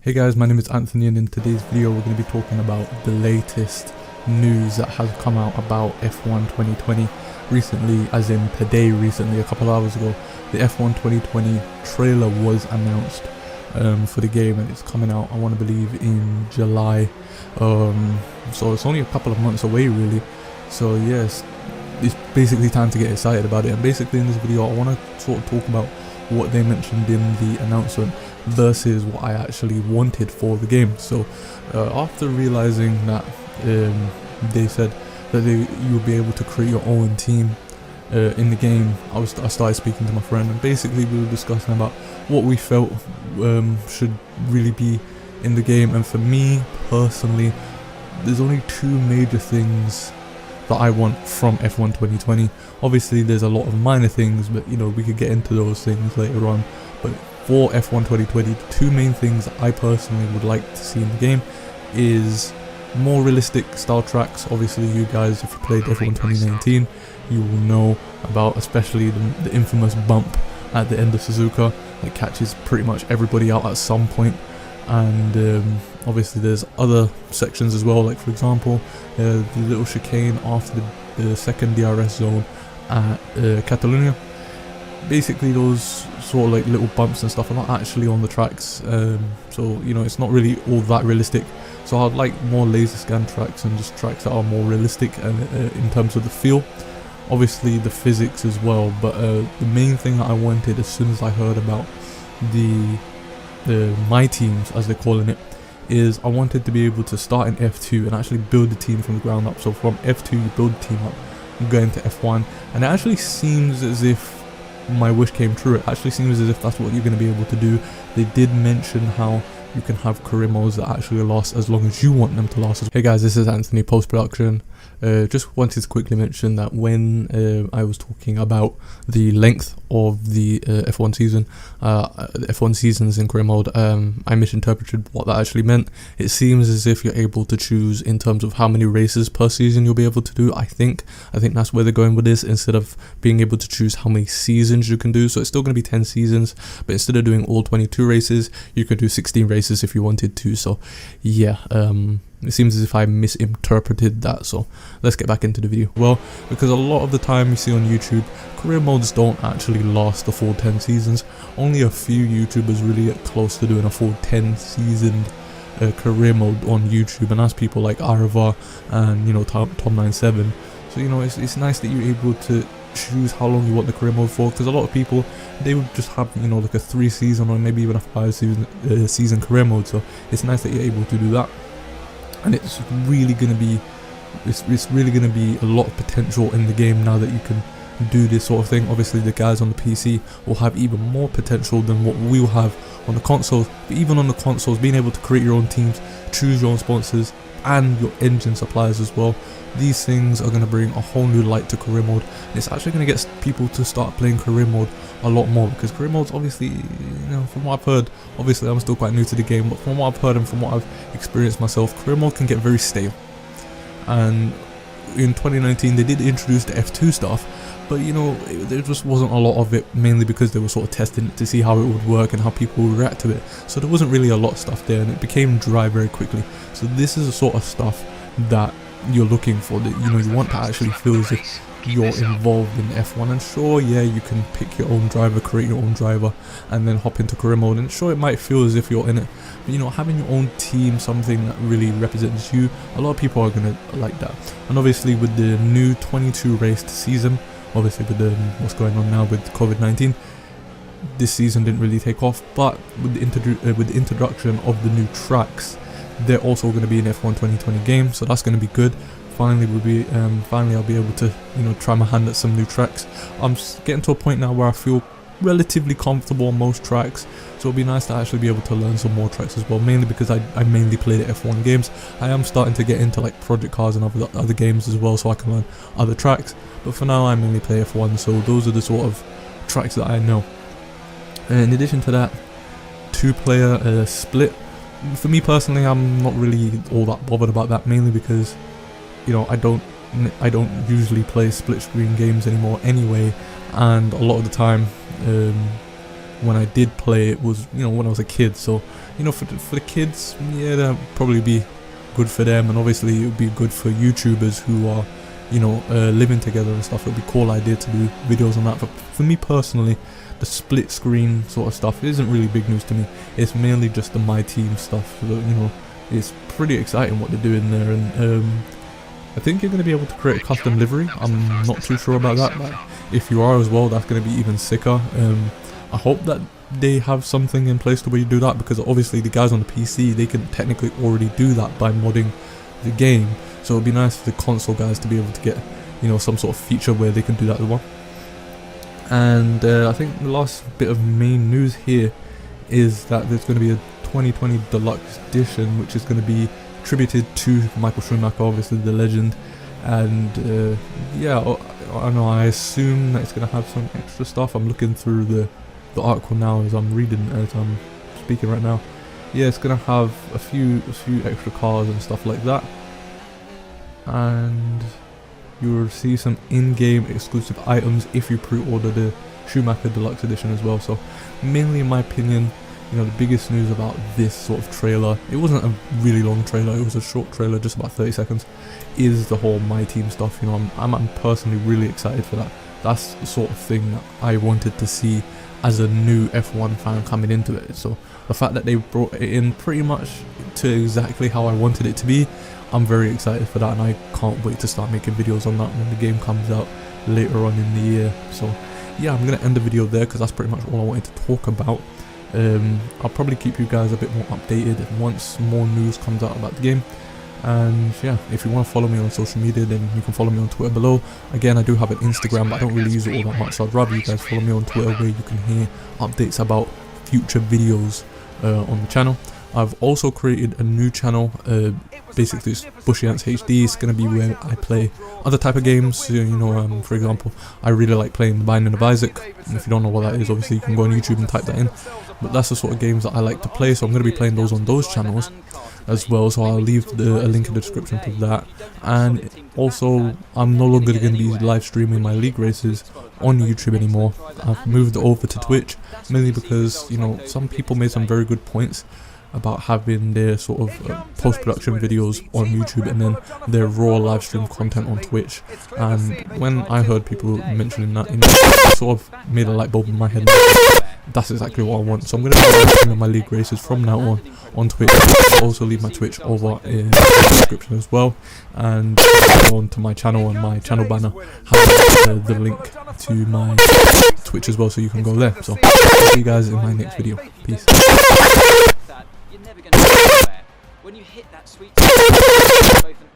Hey guys, my name is Anthony, and in today's video we're going to be talking about the latest news that has come out about F1 2020 recently, as in today, recently, a couple hours ago. The F1 2020 trailer was announced for the game, and it's coming out, I want to believe, in July. So it's only a couple of months away really. So yes, it's basically time to get excited about it. And basically in this video I want to sort of talk about what they mentioned in the announcement versus what I actually wanted for the game. So after realizing that they said that you'll be able to create your own team in the game, I started speaking to my friend, and basically we were discussing about what we felt should really be in the game. And for me personally, there's only two major things that I want from F1 2020. Obviously there's a lot of minor things, but you know, we could get into those things later on. But for F1 2020, the two main things I personally would like to see in the game is more realistic style tracks. Obviously you guys, if you played F1 2019, you will know about especially the infamous bump at the end of Suzuka that catches pretty much everybody out at some point. And obviously there's other sections as well, like for example the little chicane after the second DRS zone at Catalonia. Basically those sort of like little bumps and stuff are not actually on the tracks, so you know, it's not really all that realistic. So I'd like more laser scan tracks and just tracks that are more realistic and in terms of the feel, obviously the physics as well. But the main thing that I wanted as soon as I heard about the my teams, as they're calling it, is I wanted to be able to start in F2 and actually build the team from the ground up. So from F2 you build the team up and go into F1, and it actually seems as if my wish came true. It actually seems as if that's what you're going to be able to do. They did mention how you can have career modes that actually last as long as you want them to last. Hey guys, this is Anthony, post-production. Just wanted to quickly mention that when I was talking about the length of the F1 season, the F1 seasons in career mode, I misinterpreted what that actually meant. It seems as if you're able to choose in terms of how many races per season you'll be able to do. I think that's where they're going with this, instead of being able to choose how many seasons you can do. So it's still going to be 10 seasons, but instead of doing all 22 races, you could do 16 races if you wanted to. So yeah, it seems as if I misinterpreted that. So let's get back into the video. Well, because a lot of the time you see on YouTube, career modes don't actually last the full 10 seasons. Only a few YouTubers really get close to doing a full 10 season career mode on YouTube, and that's people like Arava and, you know, Tom97. So you know, it's nice that you're able to choose how long you want the career mode for, because a lot of people, they would just have, you know, like a 3 season or maybe even a 5 season career mode. So it's nice that you're able to do that, and it's really gonna be a lot of potential in the game now that you can do this sort of thing. Obviously the guys on the PC will have even more potential than what we'll have on the consoles. But even on the consoles, being able to create your own teams, choose your own sponsors and your engine suppliers as well, these things are going to bring a whole new light to career mode. And it's actually going to get people to start playing career mode a lot more, because career mode's obviously, you know, from what I've heard, obviously I'm still quite new to the game, but from what I've heard and from what I've experienced myself, career mode can get very stale. And in 2019 they did introduce the F2 stuff, but you know, there just wasn't a lot of it, mainly because they were sort of testing it to see how it would work and how people would react to it. So there wasn't really a lot of stuff there, and it became dry very quickly. So this is the sort of stuff that you're looking for, that, you know, you want to actually feel as if you're involved in F1. And sure, yeah, you can pick your own driver, create your own driver, and then hop into career mode, and sure, it might feel as if you're in it, but you know, having your own team, something that really represents you, a lot of people are gonna like that. And obviously with the new 22 raced season, obviously with what's going on now with COVID-19, this season didn't really take off, but with the introduction of the new tracks, they're also going to be an F1 2020 game, so that's going to be good. Finally I'll be able to, you know, try my hand at some new tracks. I'm getting to a point now where I feel relatively comfortable on most tracks, so it'll be nice to actually be able to learn some more tracks as well, mainly because I mainly play the F1 games. I am starting to get into like project cars and other games as well, so I can learn other tracks, but for now I mainly play F1, so those are the sort of tracks that I know. And in addition to that, 2-player split. For me personally, I'm not really all that bothered about that, mainly because, you know, I don't usually play split screen games anymore anyway, and a lot of the time when I did play it was, you know, when I was a kid. So, you know, for the kids, yeah, that'd probably be good for them, and obviously it would be good for YouTubers who are, you know, living together and stuff. It would be a cool idea to do videos on that. But for me personally, the split screen sort of stuff isn't really big news to me. It's mainly just the My Team stuff. So, you know, it's pretty exciting what they're doing there, and I think you're going to be able to create a custom livery. I'm not too sure about that, but if you are as well, that's going to be even sicker. I hope that they have something in place to where you do that, because obviously the guys on the PC, they can technically already do that by modding the game. So it'd be nice for the console guys to be able to get, you know, some sort of feature where they can do that as well. And I think the last bit of main news here is that there's going to be a 2020 Deluxe Edition, which is going to be attributed to Michael Schumacher, obviously the legend. And yeah, I know, I assume that it's going to have some extra stuff. I'm looking through the article now as I'm reading, as I'm speaking right now. Yeah, it's going to have a few extra cars and stuff like that. And you will see some in-game exclusive items if you pre-order the Schumacher Deluxe Edition as well. So mainly, in my opinion, you know, the biggest news about this sort of trailer, it wasn't a really long trailer, it was a short trailer, just about 30 seconds, is the whole My Team stuff. You know, I'm personally really excited for that. That's the sort of thing that I wanted to see as a new F1 fan coming into it. So the fact that they brought it in pretty much to exactly how I wanted it to be, I'm very excited for that, and I can't wait to start making videos on that when the game comes out later on in the year. So yeah, I'm going to end the video there because that's pretty much all I wanted to talk about. I'll probably keep you guys a bit more updated once more news comes out about the game. And yeah, if you want to follow me on social media, then you can follow me on Twitter below. Again, I do have an Instagram, but I don't really use it all that much, so I'd rather you guys follow me on Twitter, where you can hear updates about future videos on the channel. I've also created a new channel, basically it's BushiAntz HD. It's going to be where I play other type of games. You know, for example, I really like playing The Binding of Isaac. And if you don't know what that is, obviously you can go on YouTube and type that in. But that's the sort of games that I like to play, so I'm going to be playing those on those channels as well. So I'll leave a link in the description to that. And also, I'm no longer going to be live streaming my league races on YouTube anymore. I've moved over to Twitch, mainly because, you know, some people made some very good points about having their sort of post-production videos on YouTube and then their raw live stream content on Twitch. And when I heard people mentioning that, you know, it sort of made a light bulb in my head. That's exactly what I want. So I'm going to be live streaming my league races from now on Twitch. I'll also leave my Twitch over in the description as well, and go on to my channel, and my channel banner has the link to my Twitch as well, so you can go there. So I'll see you guys in my next video. Peace. You're never going to go anywhere. When you hit that sweet spot, both an